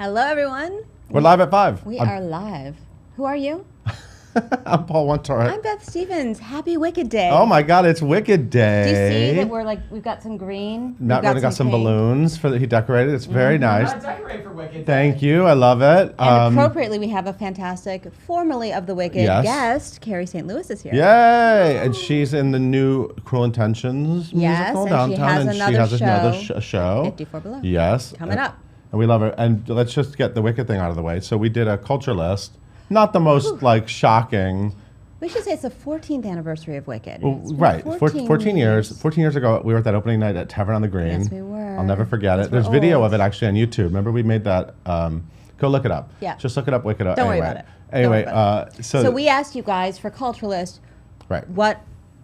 Hello, everyone. We're live at 5. We are live. Who are you? I'm Paul Wontor. I'm Beth Stevens. Happy Wicked Day. Oh my God, it's Wicked Day. Do you see that we've got some green? Matt got some balloons for that he decorated. It's very nice. Decorate for Wicked Day. Thank you. I love it. And appropriately, we have a fantastic, formerly of the Wicked guest. Carrie St. is here. Yay! And she's in the new Cruel Intentions musical downtown. She has another show. 54 Below. Yes. Coming up. And we love her. And let's just get the Wicked thing out of the way. So we did a culture list. Not the most shocking. We should say it's the 14th anniversary of Wicked. Well, right, 14 years. 14 years ago, we were at that opening night at Tavern on the Green. Yes, we were. I'll never forget it. There's video of it actually on YouTube. Remember we made that? Go look it up. Yeah. Just look it up, Wicked. Don't worry about it. Anyway, so we asked you guys for Culture List. Right. What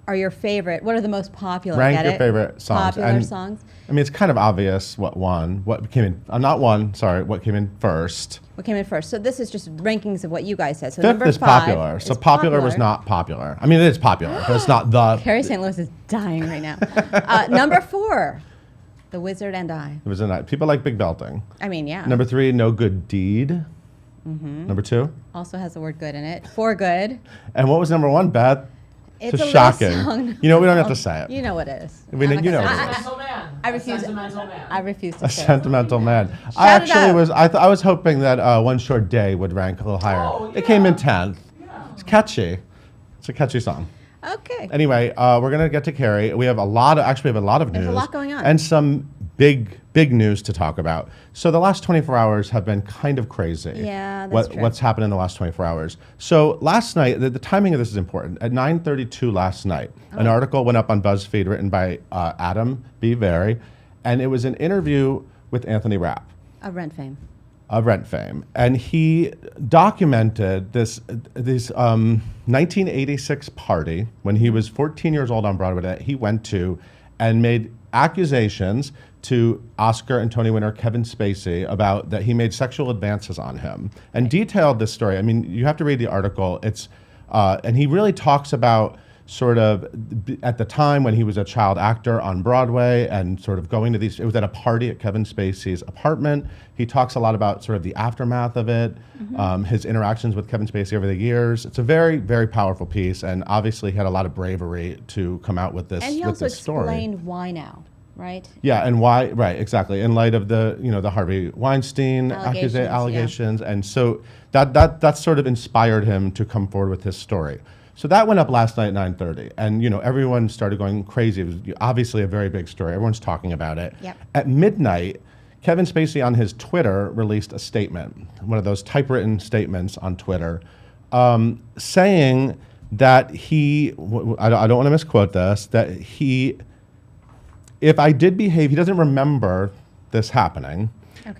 are your favorite? What are the most popular? Rank your favorite songs. Popular songs. I mean, it's kind of obvious what won. What came in? What came in first? What came in first? So this is just rankings of what you guys said. So Fifth number is 5 popular. So popular was not popular. I mean, it is popular, but it's not the. Carrie St. is dying right now. Number 4, The Wizard and I. It was a night. People like big belting. I mean, yeah. Number 3, No Good Deed. Mm-hmm. Number 2. Also has the word good in it. For Good. And what was number 1, Beth? It's a shocking. Song. You know, we don't have to say it. You know what it is. You know what it is. Sentimental man. I refuse. Sentimental man. I refuse to A say sentimental man. Shout I actually it was. I was hoping that One Short Day would rank a little higher. Oh, It came in yeah. 10th. It's catchy. It's a catchy song. Okay. Anyway, we're gonna get to Carrie. We have a lot of news. There's a lot going on. And some big news to talk about. So the last 24 hours have been kind of crazy. Yeah, that's true. What's happened in the last 24 hours? So last night, the timing of this is important. At 9:32 last night, an article went up on BuzzFeed written by Adam B. Very, and it was an interview with Anthony Rapp. Of Rent fame. Of Rent fame, and he documented this 1986 party when he was 14 years old on Broadway that he went to, and made accusations to Oscar and Tony winner Kevin Spacey about that he made sexual advances on him, and detailed this story. I mean, you have to read the article. It's and he really talks about sort of at the time when he was a child actor on Broadway and sort of going to these. It was at a party at Kevin Spacey's apartment. He talks a lot about sort of the aftermath of it, his interactions with Kevin Spacey over the years. It's a very, very powerful piece, and obviously he had a lot of bravery to come out with this. And he also story. explained why now. Right? Yeah, and why? Right, exactly. In light of the the Harvey Weinstein allegations, and so that sort of inspired him to come forward with his story. So that went up last night at 9:30, and everyone started going crazy. It was obviously a very big story. Everyone's talking about it. Yep. At midnight, Kevin Spacey on his Twitter released a statement, one of those typewritten statements on Twitter, saying that he. I don't want to misquote this. That he. If I did behave, he doesn't remember this happening,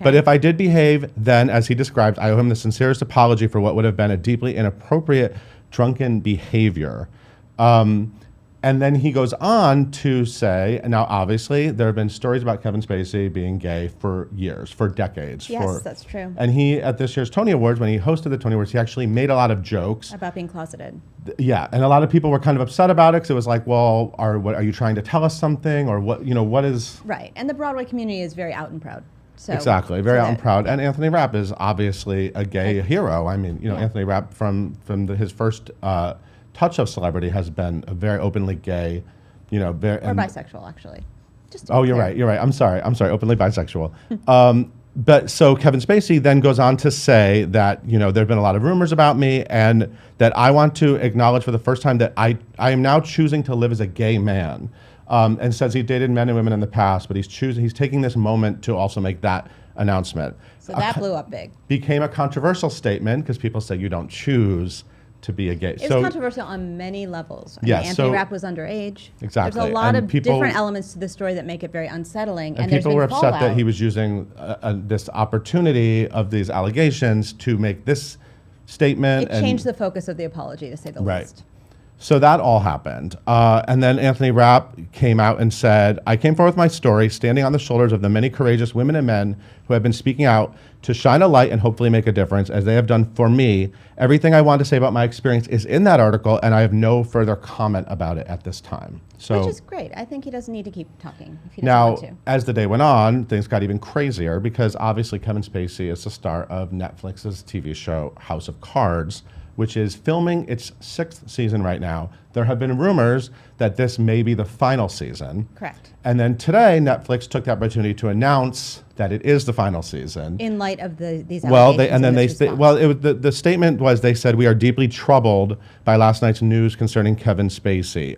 but if I did behave, then, as he describes, I owe him the sincerest apology for what would have been a deeply inappropriate drunken behavior. And then he goes on to say, now obviously there have been stories about Kevin Spacey being gay for years, for decades. Yes, that's true. And he, at this year's Tony Awards, when he hosted the Tony Awards, he actually made a lot of jokes. About being closeted. Yeah, and a lot of people were kind of upset about it because it was like, well, are you trying to tell us something, or what? What is? Right, and the Broadway community is very out and proud. So exactly, very out and proud. And Anthony Rapp is obviously a gay hero. I mean, Anthony Rapp from his first touch of celebrity has been a very openly gay, or bisexual actually. You're right. I'm sorry, openly bisexual. But so Kevin Spacey then goes on to say that, there have been a lot of rumors about me, and that I want to acknowledge for the first time that I am now choosing to live as a gay man, and says he dated men and women in the past, but he's taking this moment to also make that announcement. So that blew up big. Became a controversial statement because people say you don't choose to be a gay. It's controversial on many levels. Anthony Rapp was underage. Exactly. There's a lot of different elements to the story that make it very unsettling. And people were upset that he was using this opportunity of these allegations to make this statement. It changed the focus of the apology, to say the least. So that all happened. And then Anthony Rapp came out and said, I came forward with my story, standing on the shoulders of the many courageous women and men who have been speaking out to shine a light and hopefully make a difference, as they have done for me. Everything I want to say about my experience is in that article, and I have no further comment about it at this time. So, Which is great. I think he doesn't need to keep talking if he doesn't now, want to. as the day went on, things got even crazier because obviously Kevin Spacey is the star of Netflix's TV show House of Cards, which is filming its 6th season right now. There have been rumors that this may be the final season. Correct. And then today, Netflix took the opportunity to announce that it is the final season. In light of these Well, allegations and then and they this sta- response. well, the statement was they said we are deeply troubled by last night's news concerning Kevin Spacey.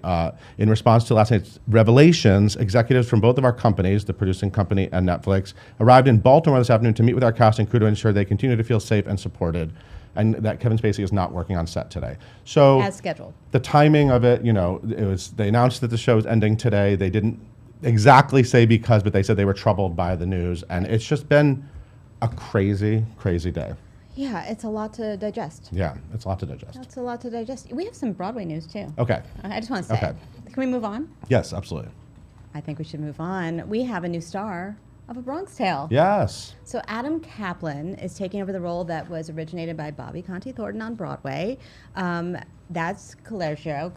In response to last night's revelations, executives from both of our companies, the producing company and Netflix, arrived in Baltimore this afternoon to meet with our cast and crew to ensure they continue to feel safe and supported, and that Kevin Spacey is not working on set today. So As scheduled. the timing of it, they announced that the show is ending today. They didn't exactly say because, but they said they were troubled by the news, and it's just been a crazy, crazy day. Yeah, it's a lot to digest. Yeah, it's a lot to digest. That's a lot to digest. We have some Broadway news too. Okay. I just want to say. Okay. Can we move on? Yes, absolutely. I think we should move on. We have a new star of A Bronx Tale. Yes. So Adam Kaplan is taking over the role that was originated by Bobby Conte Thornton on Broadway. That's Colagero.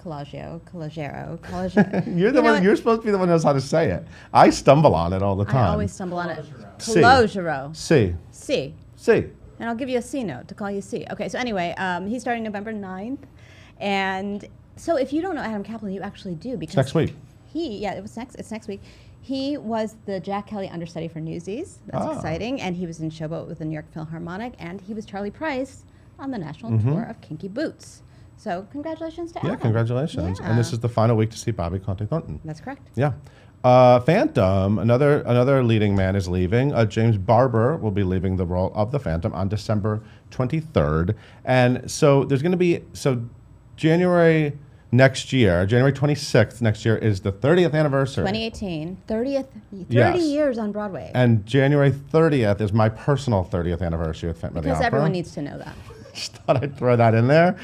You're the one. You're supposed to be the one who knows how to say it. I stumble on it all the time. I always stumble on it. C. Colagero. C. C. C. And I'll give you a C note to call you C. Okay, so anyway, he's starting November 9th. And so if you don't know Adam Kaplan, you actually do. Because Next week. It's next week. He was the Jack Kelly understudy for Newsies. That's exciting. And he was in Showboat with the New York Philharmonic. And he was Charlie Price on the national tour of Kinky Boots. So congratulations to Adam. Yeah, congratulations. Yeah. And this is the final week to see Bobby Conte Thornton. That's correct. Yeah. Phantom, another leading man is leaving. James Barber will be leaving the role of the Phantom on December 23rd. And so there's going to be, January next year, January 26th next year is the 30th anniversary. 2018, 30 Yes. years on Broadway. And January 30th is my personal 30th anniversary with Phantom of the Because Opera. everyone needs to know that. Just thought I'd throw that in there.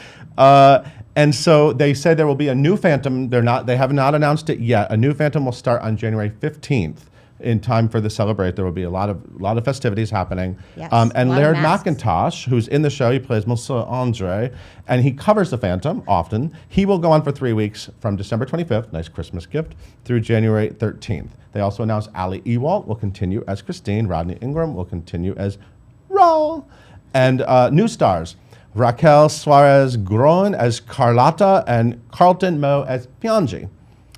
And so they say there will be a new Phantom. They have not announced it yet. A new Phantom will start on January 15th. In time for the Celebrate, there will be a lot of festivities happening. Yes, And a lot of Laird masks. McIntosh, who's in the show, he plays Monsieur Andre, and he covers the Phantom often. He will go on for 3 weeks from December 25th, nice Christmas gift, through January 13th. They also announced Ali Ewalt will continue as Christine, Rodney Ingram will continue as Raoul, and new stars. Raquel Suarez Groen as Carlotta and Carlton Moe as Piangi.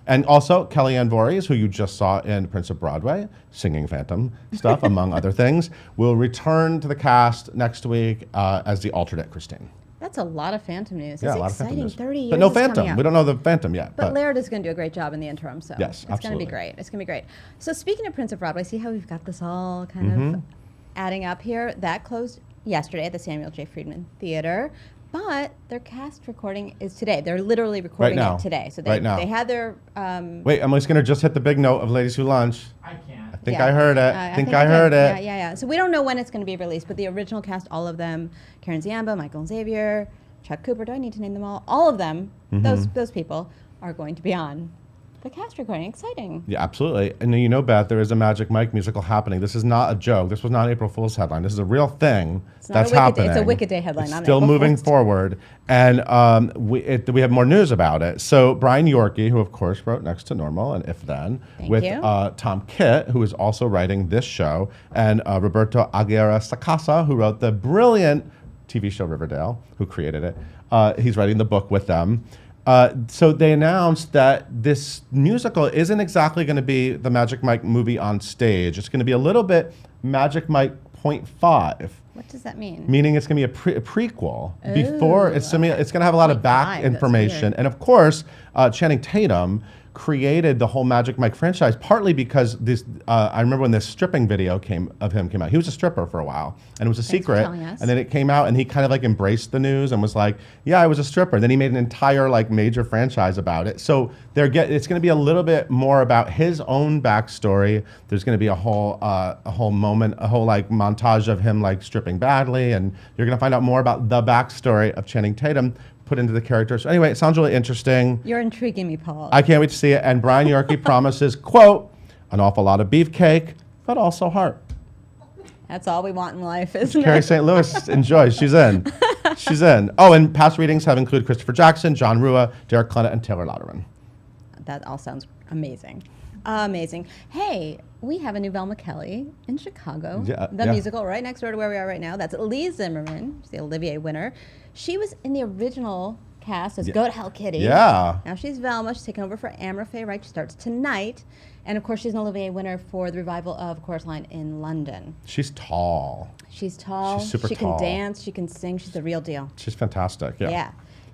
And also Kellyanne Voorhees, who you just saw in Prince of Broadway, singing Phantom stuff, among other things, will return to the cast next week as the alternate Christine. That's a lot of Phantom news. Yeah, It's a lot exciting. of Phantom news. 30 years But no is coming Phantom. up. We don't know the Phantom yet. But Laird is going to do a great job in the interim, so Yes, it's going to absolutely. be great. It's going to be great. So speaking of Prince of Broadway, see how we've got this all kind of adding up here? That closed yesterday at the Samuel J. Friedman Theater, but their cast recording is today. They're literally recording now. it today. So they, Right now. they had their... Wait, I'm just going to hit the big note of Ladies Who Lunch. I can't. I think I heard it. I think I did. heard it. Yeah. So we don't know when it's going to be released, but the original cast, all of them, Karen Ziamba, Michael Xavier, Chuck Cooper, do I need to name them all of them, those people, are going to be on the cast recording. Exciting. Yeah, absolutely. And Beth, there is a Magic Mike musical happening. This is not a joke. This was not an April Fool's headline. This is a real thing It's not that's a Wicked Day. happening. It's a Wicked Day headline, It's not an still April moving Fool's. forward. And we have more news about it. So Brian Yorkie, who of course wrote Next to Normal and If Then, Thank with you. Tom Kitt, who is also writing this show, and Roberto Aguirre Sacasa, who wrote the brilliant TV show Riverdale, who created it. He's writing the book with them. So they announced that this musical isn't exactly going to be the Magic Mike movie on stage. It's going to be a little bit Magic Mike 0.5, What does that mean? meaning it's going to be a prequel. Before it's going to have a lot of 0.5, back that's information, weird. and of course, Channing Tatum created the whole Magic Mike franchise partly because this. I remember when this stripping video of him came out. He was a stripper for a while, and it was a Thanks for secret. telling us. And then it came out, and he kind of embraced the news and was like, "Yeah, I was a stripper." And then he made an entire major franchise about it. So it's going to be a little bit more about his own backstory. There's going to be a whole moment, a whole montage of him stripping badly, and you're going to find out more about the backstory of Channing Tatum. put into the character. So anyway, it sounds really interesting. You're intriguing me, Paul. I can't wait to see it. And Brian Yorkie promises, quote, an awful lot of beefcake, but also heart. That's all we want in life, isn't Carrie it? St. Louis enjoys. She's in. She's in. Oh, and past readings have included Christopher Jackson, John Rua, Derek Klena, and Taylor Lauderman. That all sounds amazing. Amazing. Hey, we have a new Velma Kelly in Chicago. Yeah, the yeah. musical right next door to where we are right now. That's Lee Zimmerman. She's the Olivier winner. She was in the original cast as Go to Hell Kitty. Yeah. Now she's Velma. She's taking over for Amra Faye Wright. She starts tonight. And of course, she's an Olivier winner for the revival of Chorus Line in London. She's tall. She's tall. She's super she tall. can dance. She can sing. She's the real deal. She's fantastic. Yeah. Yeah.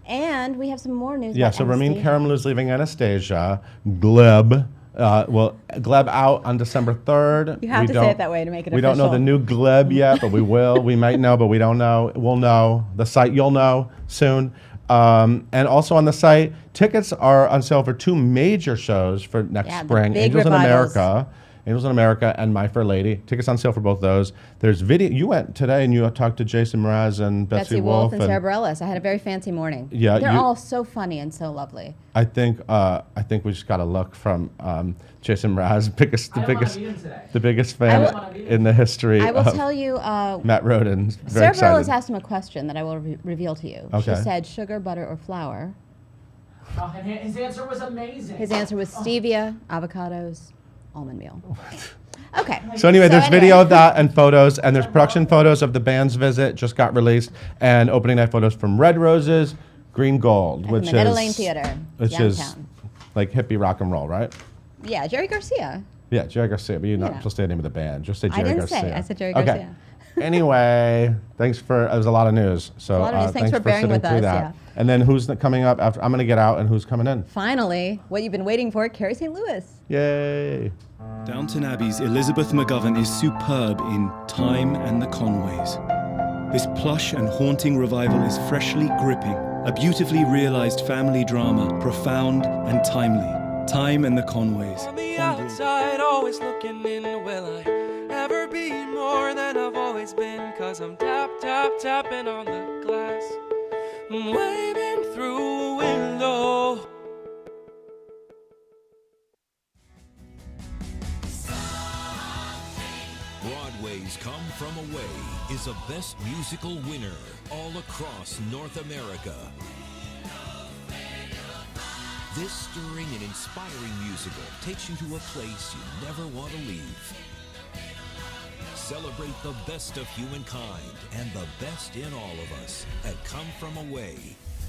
And we have some more news. Yeah, about so Ramin Anastasia. Karimloo's leaving Anastasia. Gleb. Gleb out on December 3rd. You have to say it that way to make it We don't know the official. new Gleb yet, but we will. We might know, but we don't know. We'll know. The site, you'll know soon. And also on the site, tickets are on sale for 2 major shows for next Yeah, the spring. big Angels revivals. in America and My Fair Lady. Tickets on sale for both those. There's video. You went today and you talked to Jason Mraz and Betsy Wolfe. and Sarah Bareilles. I had a very fancy morning. Yeah, They're you- all so funny and so lovely. I think we just got a look from Jason Mraz, the biggest fan in the history I will of tell you, Matt Roden. Very Sarah excited. Bareilles asked him a question that I will reveal to you. Okay. She said, sugar, butter, or flour? Oh, and his answer was amazing. His answer was stevia, avocados, almond meal. Okay. So anyway, there's video of that and photos, and there's production photos of the band's visit just got released, and opening night photos from Red Roses, Green Gold, At which the Minetta is Lane Theater, which is downtown. like hippie rock and roll, right? Yeah, Jerry Garcia. Yeah, Jerry Garcia, but you're not Yeah. supposed to say the name of the band. Just say I Jerry didn't Garcia. say. I said Jerry Okay. Garcia. Anyway, thanks for, it was a lot of news. So A lot of news. Thanks for bearing sitting with through us, that. yeah. And then who's coming up after, I'm going to get out, and who's coming in? Finally, what you've been waiting for, Carrie St. Louis. Yay. Downton Abbey's Elizabeth McGovern is superb in Time and the Conways. This plush and haunting revival is freshly gripping, a beautifully realized family drama, profound and timely. Time and the Conways. On the outside, always looking in, will I ever be more than I've always been? 'Cause I'm tapping on the glass, waving through a window. Broadway's Come From Away is a Best Musical winner all across North America. This stirring and inspiring musical takes you to a place you never want to leave. Celebrate the best of humankind and the best in all of us at Come From Away,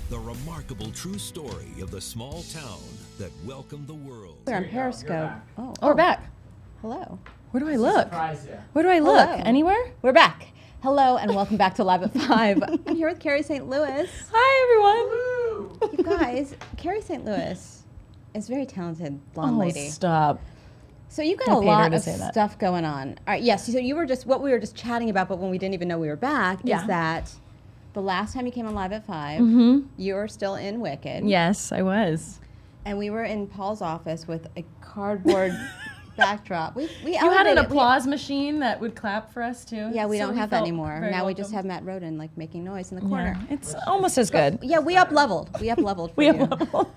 the remarkable true story of the small town that welcomed the world. We're on Periscope. Oh, we're back. Hello. Where do I look? Surprise you. Where do I look? Hello. Anywhere? We're back. Hello, and welcome back to Live at 5. I'm here with Carrie St. Louis. Hi, everyone. You guys, Carrie St. Louis is a very talented blonde lady. Stop. So you got I a paid her lot to of say that. stuff going on. All right, yes. So you were just what we were just chatting about, but when we didn't even know we were back, Yeah. is that the last time you came on Live at 5, you were still in Wicked. Yes, I was. And we were in Paul's office with a cardboard backdrop. We You had an elevated- applause machine that would clap for us too. Yeah, we so don't have that felt anymore. very Now we just welcome. have Matt Roden like making noise in the corner. Yeah, it's almost as good. Yeah, we up leveled. We up leveled. We you. have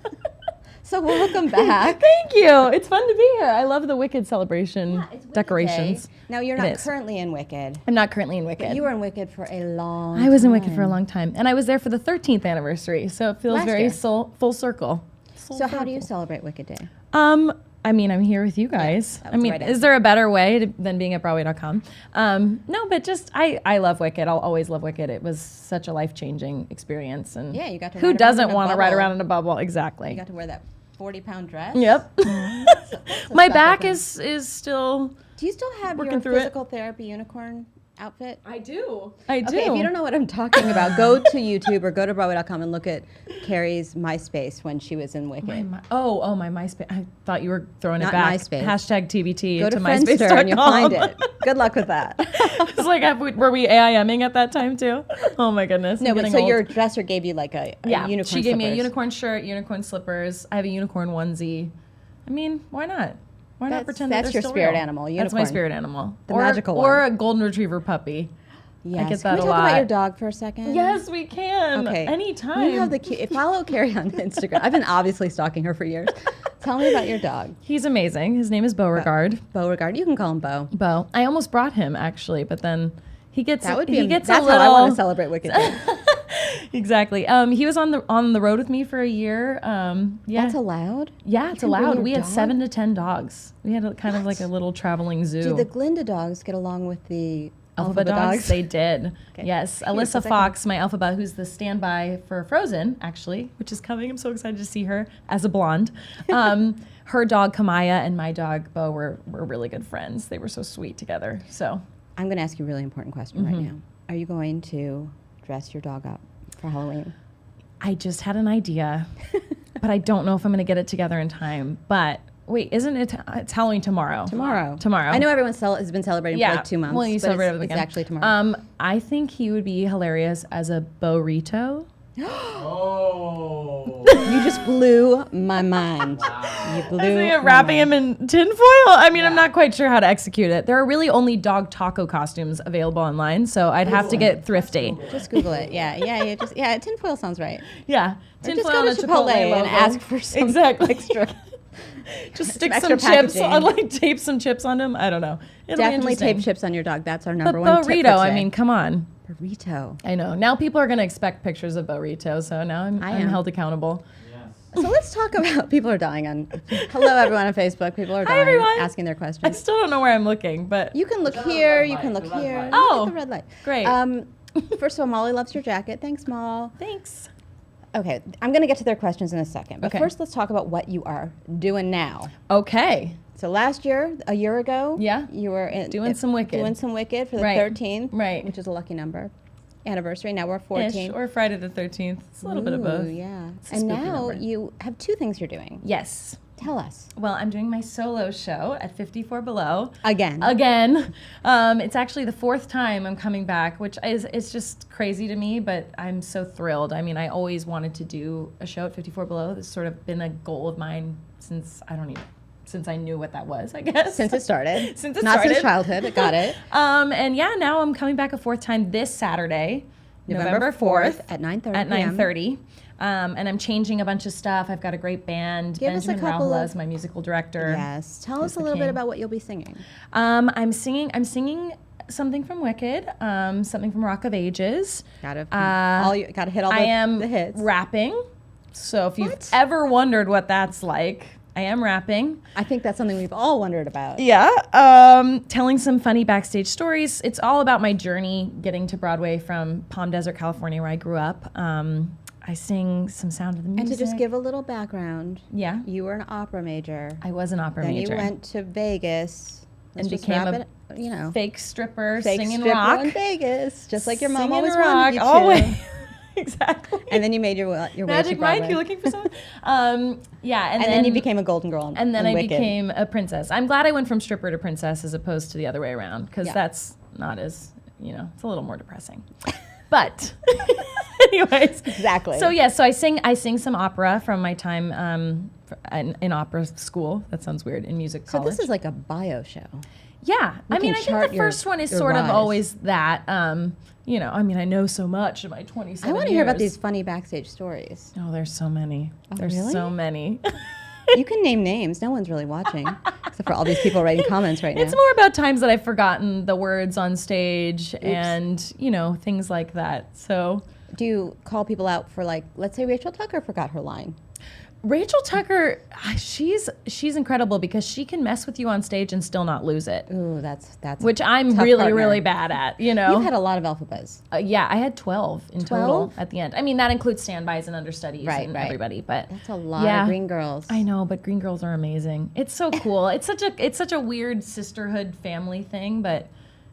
So welcome back. Thank you. It's fun to be here. I love the Wicked celebration Yeah, it's Wicked decorations. Day. Now you're It not is. currently in Wicked. I'm not currently in Wicked. But you were in Wicked for a long I was in Wicked time. for a long time, and I was there for the 13th anniversary, so it feels Last very year. full circle. So how do you celebrate Wicked Day? I mean, I'm here with you guys. that I was mean, the right is there a better way than being at Broadway.com? No, but just I love Wicked. I'll always love Wicked. It was such a life-changing experience, and Yeah, you got to who ride around doesn't in a want to ride bubble. around in a bubble? Exactly. You got to wear that 40-pound dress. Yep. That's a My special back thing. is still. Do you still have working your through it. physical therapy unicorn outfit? I do. I do. Okay, if you don't know what I'm talking about, go to YouTube or go to Broadway.com and look at Carrie's MySpace when she was in Wicked. my MySpace. I thought you were throwing Not it back. MySpace. Hashtag TBT Go to MySpace.com. Friendster and you'll find it. Good luck with that. It's like, were we AIMing at that time too? Oh my goodness. No, I'm but getting so old. your dresser gave you like a Yeah, unicorn she gave me a slippers. unicorn shirt, unicorn slippers. I have a unicorn onesie. I mean, why not? Why not That's- pretend that's that your they're still spirit real? animal, That's my unicorn. spirit animal. The or, magical or one. a golden retriever puppy. Yes. I get Can that we a talk lot. about your dog for a second? Yes, we can. Okay. Anytime. You have the cute. Follow Carrie on Instagram. I've been obviously stalking her for years. Tell me about your dog. He's amazing. His name is Beauregard. Beauregard. You can call him Beau. Beau. I almost brought him actually, but then he gets That would be. he gets That's a little. how I want to celebrate Wicked Day. Exactly. He was on the road with me for a year. Yeah. That's allowed. Yeah, it's can bring allowed. your We had dog? 7 to 10 dogs. We had kind of like a little traveling zoo. Do the Glinda dogs get along with the Alphaba dogs? They did. Okay. Yes. Cute. Alyssa That's Fox, my Alphaba, who's the standby for Frozen, actually, which is coming. I'm so excited to see her as a blonde. Her dog Kamaya and my dog Beau were really good friends. They were so sweet together. So I'm going to ask you a really important question right now. Are you going to dress your dog up for Halloween? I just had an idea, but I don't know if I'm going to get it together in time. But wait, isn't it? It's Halloween tomorrow. Tomorrow. Tomorrow. I know everyone has been celebrating for like 2 months. Well, you but celebrate it's, over the it's weekend. actually tomorrow. I think he would be hilarious as a burrito. Oh. You just blew my mind. You blew my Wrapping mind. him in tinfoil. I mean, I'm not quite sure how to execute it. There are really only dog taco costumes available online, so I'd have to get thrifty. Just Google it. Yeah. Tinfoil sounds right. Yeah, Or just tinfoil go on to a Chipotle logo. and ask for some Exactly. extra. Just stick extra some chips packaging. on, like tape some chips on him. I don't know. It'll Definitely be interesting. tape chips on your dog. That's our But number one tip for burrito, I today. mean, come on. Burrito. I know. Now people are going to expect pictures of burrito, so now I'm am. held accountable. So let's talk about people are dying on. Hello, everyone on Facebook. People are dying, everyone. asking their I questions. still don't know where I'm looking, but You can look here. You can look here. Look Oh, at the red light. great. First of all, Molly loves your jacket. Thanks, Moll. thanks. Okay, I'm going to get to their questions in a second. But Okay. first, let's talk about what you are doing now. Okay. So a year ago, Yeah. you were Doing some Wicked. Doing some Wicked for the Right. 13th, Right. which is a lucky number. Anniversary. Now we're 14. Ish, or Friday the 13th. It's a little bit of both. Yeah. It's a And spooky now number. you have 2 things you're doing. Yes. Tell us. Well, I'm doing my solo show at 54 Below. Again. Again. It's actually the 4th time I'm coming back, which is it's just crazy to me, but I'm so thrilled. I mean, I always wanted to do a show at 54 Below. It's sort of been a goal of mine since I knew what that was, I guess. Since it started. Since it Not started. since childhood. Got it. And yeah, now I'm coming back a 4th time this Saturday, November 4th at 9:30 At p.m. 9:30. And I'm changing a bunch of stuff. I've got a great band. Give us a Benjamin couple Rauhla of- is my musical director. Yes. Tell Who's us a the little bit king. about what you'll be singing. I'm singing something from Wicked, something from Rock of Ages. Gotta Uh, hit all I am the hits. rapping. So if you've What? ever wondered what that's like, I am rapping. I think that's something we've all wondered about. Yeah, telling some funny backstage stories. It's all about my journey getting to Broadway from Palm Desert, California, where I grew up. I sing some Sound of the Music. And to just give a little background, Yeah, you were an opera major. I was an opera Then major. you went to Vegas and just became wrap a it, you know, fake stripper, fake singing stripper rock. in Vegas, just like your mom Singing always rock, wanted you to. always. Exactly. And then you made your way to Magic Broadway. Mike, you looking for someone? Yeah, And then you became a Golden Girl. And then in I Wicked. became a princess. I'm glad I went from stripper to princess as opposed to the other way around, because Yeah. that's not as, it's a little more depressing. But anyways. Exactly. So yeah, so I sing some opera from my time in opera school. That sounds weird, in music So college. this is like a bio show. Yeah, I mean, can I think chart the your- first one is your sort of rise. always that. I mean, I know so much in my 27 I want to hear about years. these funny backstage stories. Oh, there's so many. There's really? so many. You can name names. No one's really watching, except for all these people writing comments right now. It's more about times that I've forgotten the words on stage and, things like that. So Do you call people out for, like, let's say Rachel Tucker forgot her line? Rachel Tucker, she's incredible because she can mess with you on stage and still not lose it, Ooh, that's which I'm tough really, partner. really bad at, You've had a lot of alphabas. Yeah, I had 12 in 12? total at the end. I mean, that includes standbys and understudies Right, and right. everybody, but That's a lot yeah. of green girls. I know, but Green Girls are amazing. It's so cool. It's such a weird sisterhood family thing, but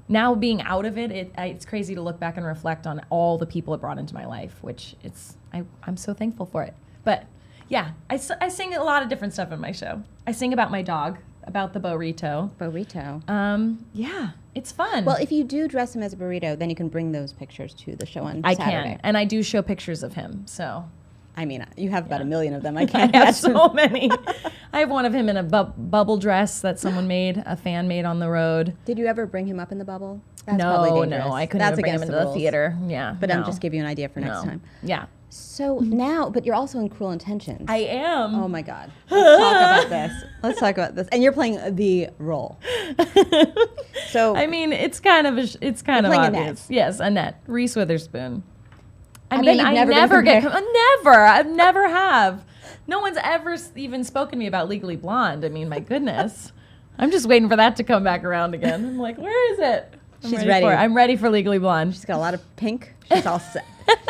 now being out of it, it's crazy to look back and reflect on all the people it brought into my life, which I'm so thankful for it. But yeah, I sing a lot of different stuff in my show. I sing about my dog, about the burrito. Burrito. Yeah, it's fun. Well, if you do dress him as a burrito, then you can bring those pictures to the show on I Saturday. can, and I do show pictures of him, so. I mean, you have about a million of them. I I can't have imagine. so many. I have one of him in a bubble dress that someone made, a fan made on the road. Did you ever bring him up in the bubble? That's probably No, dangerous. I couldn't That's even bring him against into the rules. theater. Yeah. But no. I'm just giving you an idea for next No. time. Yeah. So now, but you're also in Cruel Intentions. I am. Oh my God. Let's talk about this. Let's talk about this. And you're playing the role. So I mean, it's kind of playing obvious. Yes, Annette, Reese Witherspoon. I bet mean, you've I never been never get compared. I've never have. No one's ever even spoken to me about Legally Blonde. I mean, my goodness. I'm just waiting for that to come back around again. I'm like, where is it? She's ready. I'm ready for Legally Blonde. she's got a lot of pink. She's all set.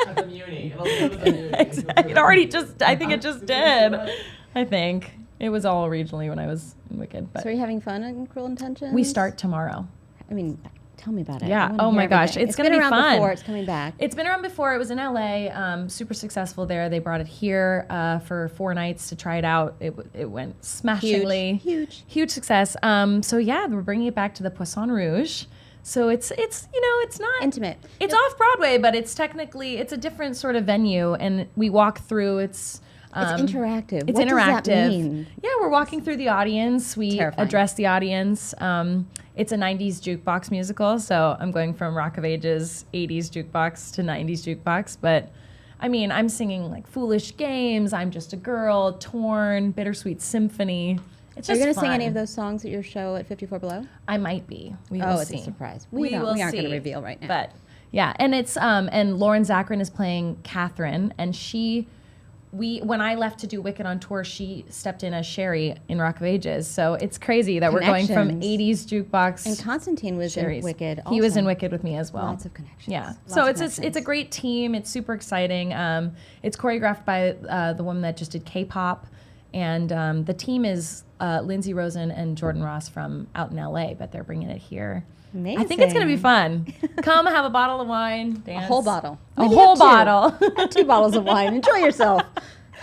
At the Muni. It'll be with the Muni. It already I think it just did. I think it was all regionally when I was in Wicked. But So are you having fun in Cruel Intentions? we start tomorrow. I mean, tell me about it. Yeah. I wanna Oh my hear gosh. everything. It's gonna been be around fun. before. It's coming back. It's been around before. It was in LA, super successful there. They brought it here for 4 nights to try it out. It went smashingly. Huge success. So yeah, we're bringing it back to the Poisson Rouge. So it's not Intimate. It's off Broadway, but it's a different sort of venue, and we walk through. It's interactive. It's What interactive. does that mean? Yeah, we're walking through the audience. We Terrifying. address the audience. It's a 90s jukebox musical, so I'm going from Rock of Ages 80s jukebox to 90s jukebox. But I mean, I'm singing like Foolish Games, I'm Just a Girl, Torn, Bittersweet Symphony. It's Are just you going to sing fun. any of those songs at your show at 54 Below? I might be. We will It's see. a surprise. We We will aren't going to see. reveal right now. But yeah, and it's and Lauren Zaccharin is playing Catherine, and when I left to do Wicked on tour, she stepped in as Sherry in Rock of Ages. So it's crazy that we're going from Connections. 80s jukebox. And Constantine was in Sherry's. Wicked also. He was in Wicked with me as well. Lots of connections. Yeah. Lots So of it's a connections. great team. It's super exciting. It's choreographed by the woman that just did K-pop, and the team is Lindsay Rosen and Jordan Ross from out in LA, but they're bringing it here. Amazing. I think it's going to be fun. Come have a bottle of wine, dance. A whole bottle. A Maybe whole have two. bottle. Have 2 bottles of wine. Enjoy yourself.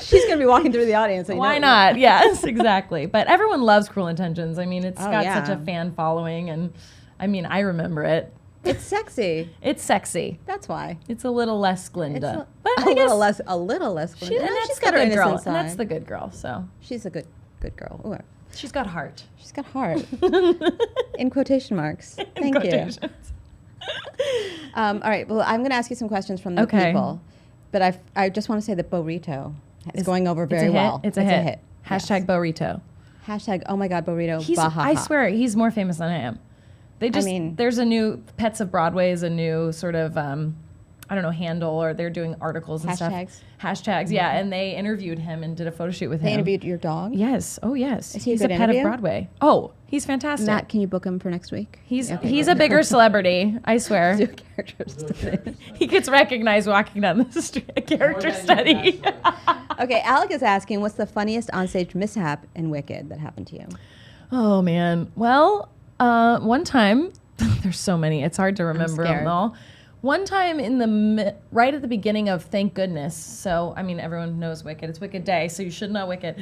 She's going to be walking through the audience. So you Why know- not? Yes, exactly. But everyone loves Cruel Intentions. I mean, it's Oh, got yeah. such a fan following, and I mean, I remember it. It's sexy. It's sexy. That's why. It's a little less Glinda. But a I guess little less. she, Glinda. and that's She's the got her good girl. innocent And that's side. the good girl. So She's a good girl. Ooh, she's got heart. she's got heart. In quotation marks. Thank you. Quotations. All right. Well, I'm going to ask you some questions from the Okay. people, but I just want to say that Burrito is going over It's very a hit. well. It's a hit. Hashtag Burrito. Hashtag. Oh my God, Burrito. I swear, he's more famous than I am. There's a new Pets of Broadway is a new sort of I don't know, handle, or they're doing articles and Hashtags? stuff. Hashtags, yeah. And they interviewed him and did a photo shoot with They him. interviewed your dog. Yes. Oh, yes. Is he a he's good a pet interview? of Broadway. Oh, he's fantastic. Matt, can you book him for next week? He's Okay, he's good. a bigger celebrity, I swear. Do a character study. He gets recognized walking down the street. A character More than study. you can Okay, Alec is asking, what's the funniest onstage mishap in Wicked that happened to you? Oh man. Well, one time, there's so many. It's hard to remember scared. them all. One time right at the beginning of Thank Goodness. So I mean, everyone knows Wicked. It's Wicked Day, so you should know Wicked.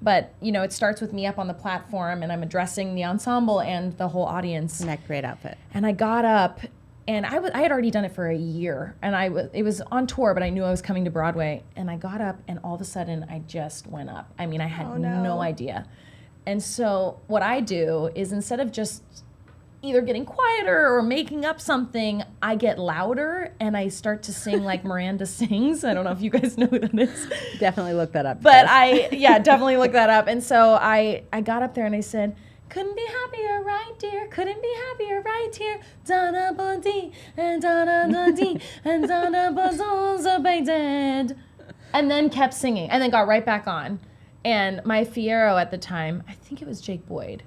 But you know, it starts with me up on the platform, and I'm addressing the ensemble and the whole audience. And that great outfit. And I got up, and I had already done it for a year, and it was on tour, but I knew I was coming to Broadway. And I got up, and all of a sudden, I just went up. I mean, I had no idea. And so what I do is, instead of just either getting quieter or making up something, I get louder and I start to sing like Miranda sings. I don't know if you guys know who that is. Definitely look that up. But guys. definitely look that up. And so I got up there and I said, couldn't be happier right dear, couldn't be happier right here. Donna Bondi and Donna Bondi and Donna Bondi. And then kept singing and then got right back on. And my Fiero at the time, I think it was Jake Boyd,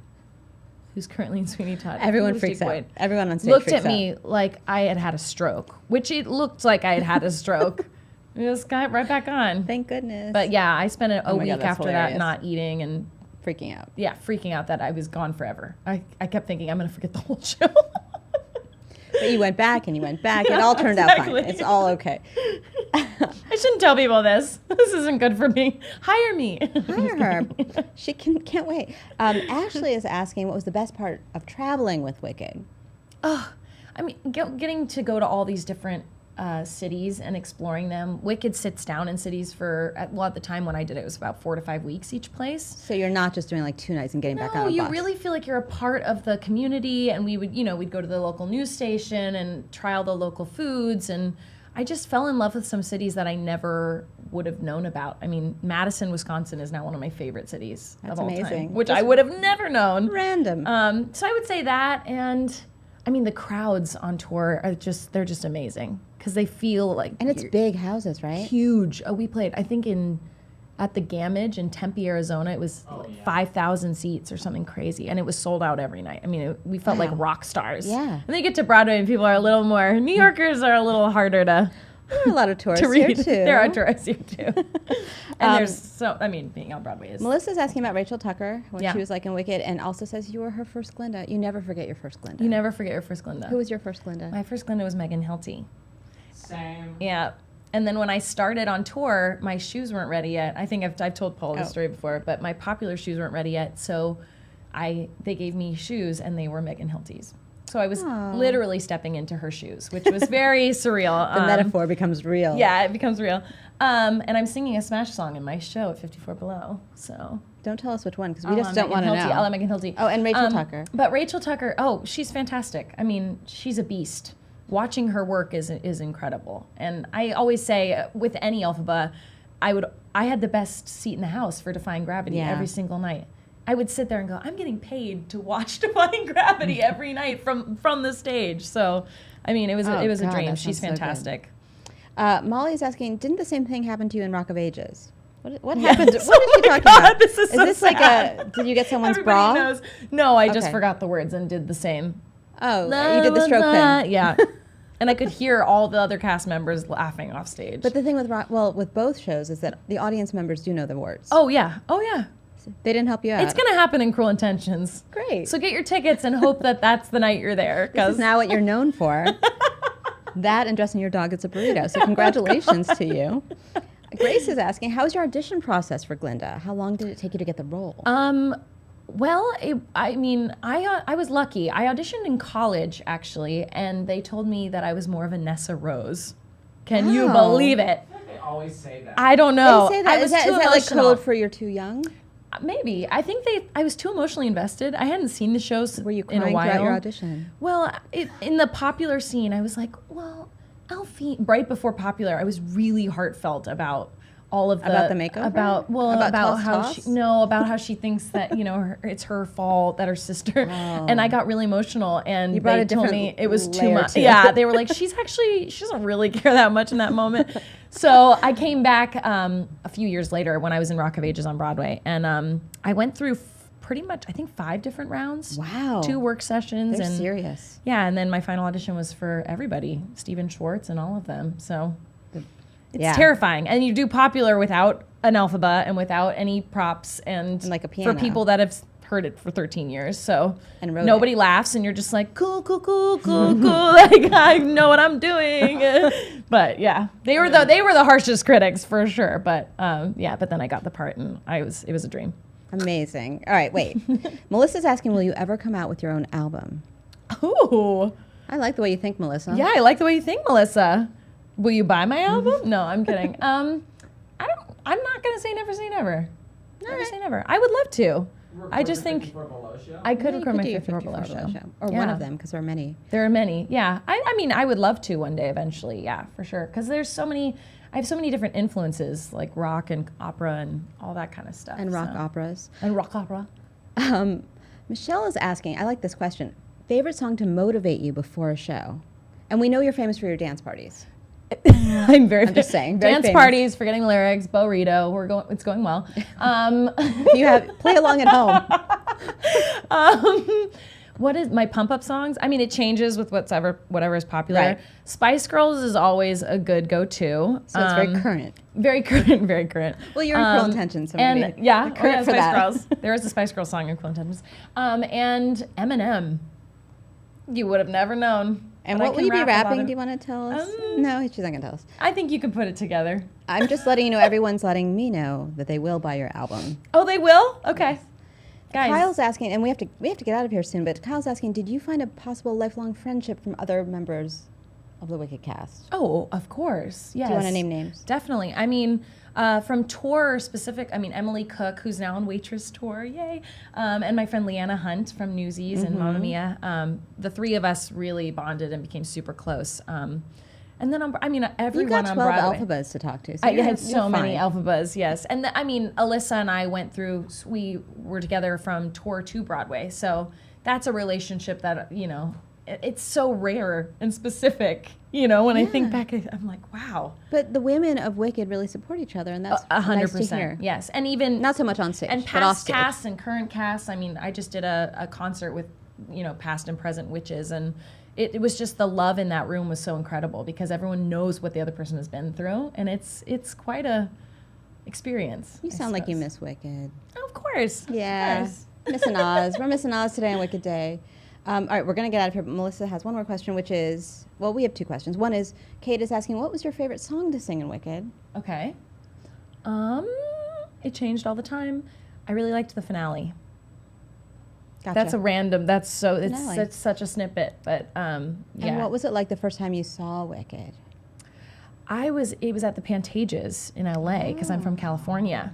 who's currently in Sweeney Todd. Everyone It was freaks Jake out. Boyd. Everyone on stage Looked freaks at me like I had a stroke, which it looked like I had a stroke. It just got right back on. Thank goodness. But yeah, I spent a Oh my week God, that's after hilarious. that not eating and freaking out. freaking out that I was gone forever. I kept thinking I'm going to forget the whole show. But you went back and you went back. It all turned out exactly. fine. It's all okay. I shouldn't tell people this. This isn't good for me. Hire me. Hire her. She can't wait. Ashley is asking, what was the best part of traveling with Wicked? I mean, getting to go to all these different cities and exploring them. Wicked sits down in cities for, at the time when I did it was about 4 to 5 weeks each place. So you're not just doing like 2 nights and getting back on a bus. No, you really feel like you're a part of the community, and we would, we'd go to the local news station and try all the local foods, and I just fell in love with some cities that I never would have known about. I mean, Madison, Wisconsin is now one of my favorite cities That's of all amazing. time, which I would have never known. Random. So I would say that, and I mean, the crowds on tour are they're just amazing because they feel like, and it's big houses, right? huge. We played, I think at the Gamage in Tempe, Arizona, it was 5,000 seats or something crazy, and it was sold out every night. I mean, we felt like rock stars. Yeah. And then you get to Broadway, and people are a little more, New Yorkers are a little harder to There are a lot of tourists to read. here, too. There are tourists here, too. And being on Broadway is... Melissa's asking about Rachel Tucker, what Yeah. she was like in Wicked, and also says you were her first Glinda. You never forget your first Glinda. You never forget your first Glinda. Who was your first Glinda? My first Glinda was Megan Hilty. Same. Yeah. And then when I started on tour, my shoes weren't ready yet. I think I've told Paul this story before, but my popular shoes weren't ready yet. So they gave me shoes, and they were Megan Hilty's. So I was literally stepping into her shoes, which was very surreal. The metaphor becomes real. Yeah, it becomes real. And I'm singing a Smash song in my show at 54 Below. So Don't tell us which one, because we just don't want to know. I'll let Megan Hilty. Oh, and Rachel Tucker. But Rachel Tucker, she's fantastic. I mean, she's a beast. Watching her work is incredible. And I always say, with any Elphaba, I had the best seat in the house for Defying Gravity every single night. I would sit there and go, I'm getting paid to watch Defying Gravity every night from the stage. So, I mean, it was a dream. She's fantastic. Molly's asking, didn't the same thing happen to you in Rock of Ages? What Yes. happened? What is she talking God, about? this is so this sad. like did you get someone's Everybody bra? knows. No, I just Okay. forgot the words and did the same. Oh, you did the stroke thing. Yeah. And I could hear all the other cast members laughing off stage. But the thing with with both shows is that the audience members do know the words. Oh, yeah. They didn't help you out. It's going to happen in Cruel Intentions. Great. So get your tickets and hope that that's the night you're there. This is now what you're known for. That and dressing your dog as a burrito. So congratulations to you. Grace is asking, how was your audition process for Glinda? How long did it take you to get the role? Well, I was lucky. I auditioned in college, actually, and they told me that I was more of a Nessa Rose. Can you believe it? They always say that. I don't know. They say that. I was Is too that like emotional. code for you're too young? Maybe. I think I was too emotionally invested. I hadn't seen the shows Were you in a crying while. throughout your audition? Well, in the Popular scene, I was like, well, Alfie, right before Popular, I was really heartfelt about all of About the makeover? about Toss? about how she thinks that it's her fault that her sister, and I got really emotional, and You brought they a told different me it was too layer much. to it. Yeah, they were like, she doesn't really care that much in that moment. So I came back a few years later when I was in Rock of Ages on Broadway, and I went through pretty much, I think, 5 different rounds. Wow. 2 work sessions. They're and serious. Yeah, and then my final audition was for everybody, Stephen Schwartz and all of them. So it's terrifying. And you do Popular without an Elphaba and without any props and like a piano. for people that have heard it for 13 years. So And wrote nobody laughs, and you're just like, cool. Like, I know what I'm doing. But yeah, they were the harshest critics for sure. But but then I got the part, and it was a dream. Amazing. All right, wait. Melissa's asking, will you ever come out with your own album? Ooh. I like the way you think, Melissa. Yeah, I like the way you think, Melissa. Will you buy my album? No, I'm kidding. I'm not gonna say never say never. Never say never. I would love to. I just think 54 Below show? I could You record my do your 54 Below show. Or one Yeah. of them, because there are many. There are many. Yeah. I mean, I would love to one day eventually. Yeah, for sure. Because I have so many different influences, like rock and opera and all that kind of stuff. And rock operas. And rock opera. Michelle is asking, I like this question, favorite song to motivate you before a show? And we know you're famous for your dance parties. I'm just saying, very Dance famous. parties, forgetting lyrics, Burrito. It's going well. You have play along at home. What is my pump up songs? I mean, it changes with whatever is popular. Right. Spice Girls is always a good go-to. So it's very current. Very current, very current. Well, you're in Cruel Intentions, so and maybe yeah, current for Spice that. Girls. There is a Spice Girls song in Cruel Intentions. And Eminem. You would have never known. And but I what will can you be rap about rapping? it. Do you want to tell us? No, she's not going to tell us. I think you could put it together. I'm just letting you know, everyone's letting me know that they will buy your album. Oh, they will? Okay. Guys. Kyle's asking, and we have to get out of here soon, but Kyle's asking, did you find a possible lifelong friendship from other members of the Wicked cast? Oh, of course. Yes. Do you want to name names? Definitely. I mean, from tour specific, I mean, Emily Cook, who's now on Waitress Tour, yay, and my friend Leanna Hunt from Newsies and Mamma Mia. The three of us really bonded and became super close. And then, everyone You've got on 12 Broadway. alphabets to talk to. So I you're- had so you're many fine. alphabets, yes. And Alyssa and I went through, we were together from tour to Broadway. So that's a relationship that, it's so rare and specific, when I think back, I'm like, wow. But the women of Wicked really support each other, and that's 100%. nice to hear. Yes. And even Not so much on stage, and but off past stage. casts and current casts. I mean, I just did a concert with, past and present witches, and it was just the love in that room was so incredible because everyone knows what the other person has been through, and it's quite a experience. You I sound like you suppose. miss Wicked. Of course. Yeah. Of course. Missing Oz. We're missing Oz today on Wicked Day. All right, we're going to get out of here, but Melissa has one more question, which is, well, we have two questions. One is, Kate is asking, what was your favorite song to sing in Wicked? Okay. It changed all the time. I really liked the finale. Gotcha. That's a random. Finale. It's such a snippet, but yeah. And what was it like the first time you saw Wicked? It was at the Pantages in LA because I'm from California,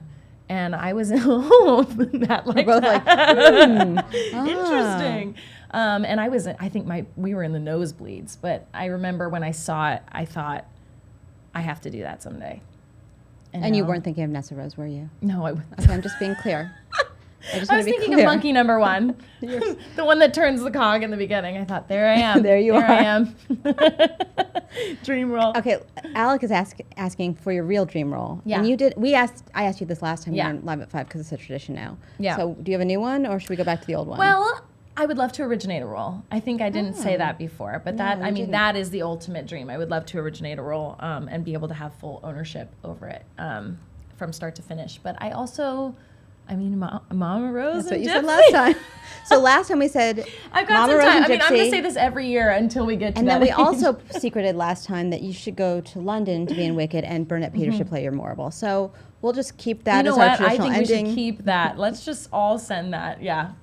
and I was in that like We're both that. like, Interesting. And I think we were in the nosebleeds, but I remember when I saw it, I thought, I have to do that someday. And you now- weren't thinking of Nessa Rose, were you? No, Okay, I'm just being clear. I just I want was to be thinking clear. of monkey number one, the one that turns the cog in the beginning. I thought, there I am. There you I are. am. Dream role. Okay, Alec is asking for your real dream role. Yeah. And you did. I asked you this last time. Yeah. You were Live at 5 because it's a tradition now. Yeah. So do you have a new one, or should we go back to the old one? Well, I would love to originate a role. I think I didn't say that before, but No, you didn't. that is the ultimate dream. I would love to originate a role and be able to have full ownership over it from start to finish. But I also, Mama Rose that's what and you said Gypsy. last time. So last time we said I've got Mama some Rose time. and I'm going Gypsy. to say this every year until we get to And that then we age. also secreted last time that you should go to London to be in Wicked, and Burnett Peters should play your Morrible. So we'll just keep that you know as our what? I traditional think ending. we should keep that. Let's just all send that,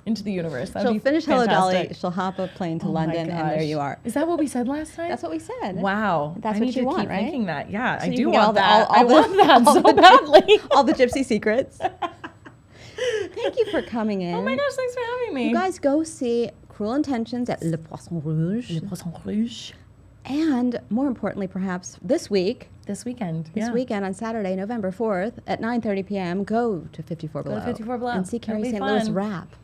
into the universe. That'd She'll be finish Hello fantastic. Dolly. She'll hop a plane to Oh my London, and there gosh. you are. Is that what we said last time? That's what we said. Wow. That's I what need you to want, keep right? thinking that. Yeah, So I you do can get want all the- that. all I the- want that all so the- badly. All the gypsy secrets. Thank you for coming in. Oh my gosh, thanks for having me. You guys go see Cruel Intentions at Le Poisson Rouge. Le Poisson Rouge. And more importantly, perhaps, this weekend on Saturday, November 4th at 9:30 p.m., go to 54 Below. 54 Below. And see It'll Carrie be St. Louis fun. rap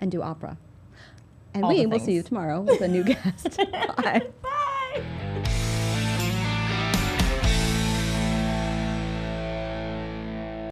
and do opera. And All we the will see things. you tomorrow with a new guest. Bye.